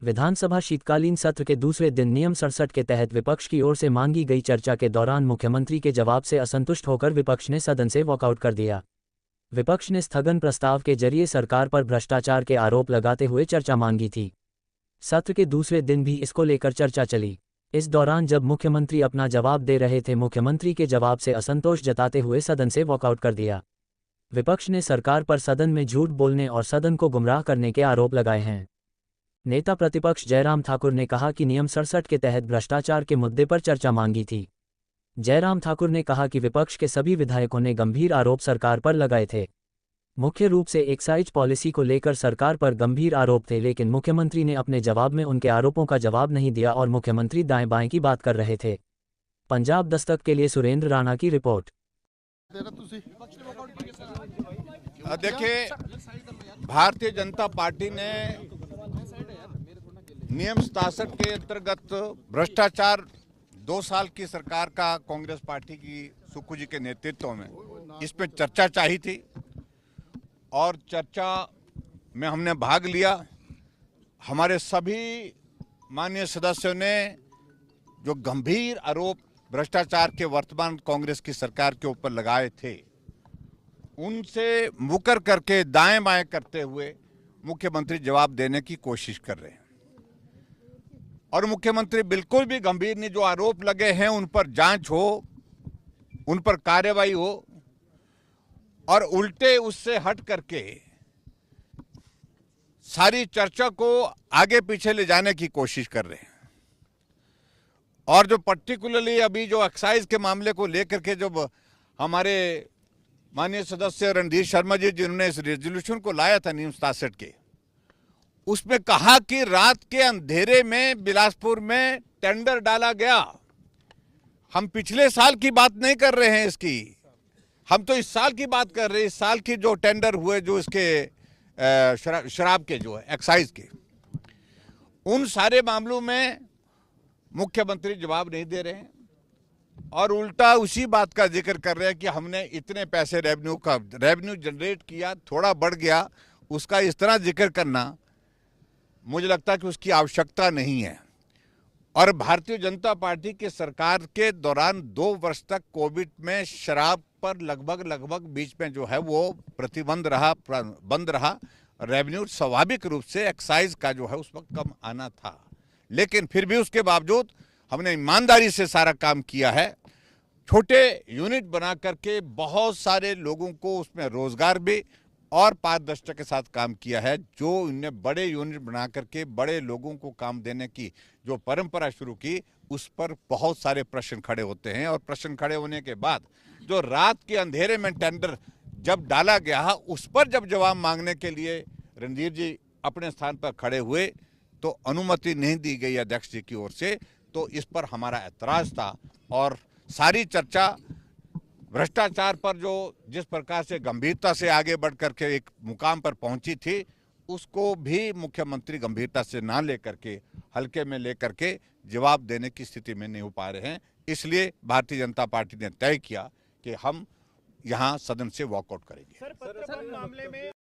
विधानसभा शीतकालीन सत्र के दूसरे दिन नियम 67 के तहत विपक्ष की ओर से मांगी गई चर्चा के दौरान मुख्यमंत्री के जवाब से असंतुष्ट होकर विपक्ष ने सदन से वॉकआउट कर दिया। विपक्ष ने स्थगन प्रस्ताव के जरिए सरकार पर भ्रष्टाचार के आरोप लगाते हुए चर्चा मांगी थी। सत्र के दूसरे दिन भी इसको लेकर चर्चा चली। इस दौरान जब मुख्यमंत्री अपना जवाब दे रहे थे, मुख्यमंत्री के जवाब से असंतोष जताते हुए सदन से वॉकआउट कर दिया। विपक्ष ने सरकार पर सदन में झूठ बोलने और सदन को गुमराह करने के आरोप लगाए हैं। नेता प्रतिपक्ष जयराम ठाकुर ने कहा कि नियम 67 के तहत भ्रष्टाचार के मुद्दे पर चर्चा मांगी थी। जयराम ठाकुर ने कहा कि विपक्ष के सभी विधायकों ने गंभीर आरोप सरकार पर लगाए थे। मुख्य रूप से एक्साइज पॉलिसी को लेकर सरकार पर गंभीर आरोप थे, लेकिन मुख्यमंत्री ने अपने जवाब में उनके आरोपों का जवाब नहीं दिया और मुख्यमंत्री दाएं बाएं की बात कर रहे थे। पंजाब दस्तक के लिए सुरेंद्र राणा की रिपोर्ट। देखिए, भारतीय जनता पार्टी ने नियम 67 के अंतर्गत भ्रष्टाचार 2 साल की सरकार का कांग्रेस पार्टी की सुक्खू जी के नेतृत्व में इस पे चर्चा चाहिए थी और चर्चा में हमने भाग लिया। हमारे सभी माननीय सदस्यों ने जो गंभीर आरोप भ्रष्टाचार के वर्तमान कांग्रेस की सरकार के ऊपर लगाए थे, उनसे मुकर करके दाएं बाएं करते हुए मुख्यमंत्री जवाब देने की कोशिश कर रहे हैं और मुख्यमंत्री बिल्कुल भी गंभीर नहीं। जो आरोप लगे हैं उन पर जांच हो, उन पर कार्रवाई हो और उल्टे उससे हट करके सारी चर्चा को आगे पीछे ले जाने की कोशिश कर रहे हैं। और जो पर्टिकुलरली अभी जो एक्साइज के मामले को लेकर के जो हमारे माननीय सदस्य रणधीर शर्मा जी जिन्होंने इस रेजोल्यूशन को लाया था नियम 67 के, उसमें कहा कि रात के अंधेरे में बिलासपुर में टेंडर डाला गया। हम पिछले साल की बात नहीं कर रहे हैं इसकी, हम तो इस साल की बात कर रहे हैं। इस साल की जो टेंडर हुए जो इसके शराब के जो है एक्साइज के, उन सारे मामलों में मुख्यमंत्री जवाब नहीं दे रहे हैं और उल्टा उसी बात का जिक्र कर रहे हैं कि हमने इतने पैसे रेवेन्यू जनरेट किया, थोड़ा बढ़ गया, उसका इस तरह जिक्र करना मुझे लगता है कि उसकी आवश्यकता नहीं है। और भारतीय जनता पार्टी की सरकार के दौरान 2 वर्ष तक कोविड में शराब पर लगभग बीच में जो है वो प्रतिबंध रहा, बंद रहा। रेवेन्यू स्वाभाविक रूप से एक्साइज का जो है उस वक्त कम आना था, लेकिन फिर भी उसके बावजूद हमने ईमानदारी से सारा काम किया है। छोटे यूनिट बना करके बहुत सारे लोगों को उसमें रोजगार भी और पारदर्शिता के साथ काम किया है। जो इन्हें बड़े यूनिट बना करके बड़े लोगों को काम देने की जो परंपरा शुरू की, उस पर बहुत सारे प्रश्न खड़े होते हैं और प्रश्न खड़े होने के बाद जो रात के अंधेरे में टेंडर जब डाला गया, उस पर जब जवाब मांगने के लिए रणधीर जी अपने स्थान पर खड़े हुए तो अनुमति नहीं दी गई अध्यक्ष जी की ओर से, तो इस पर हमारा ऐतराज था। और सारी चर्चा भ्रष्टाचार पर जो जिस प्रकार से गंभीरता से आगे बढ़ करके एक मुकाम पर पहुंची थी, उसको भी मुख्यमंत्री गंभीरता से ना लेकर के हल्के में लेकर के जवाब देने की स्थिति में नहीं हो पा रहे हैं। इसलिए भारतीय जनता पार्टी ने तय किया कि हम यहाँ सदन से वॉकआउट करेंगे। सर, मामले में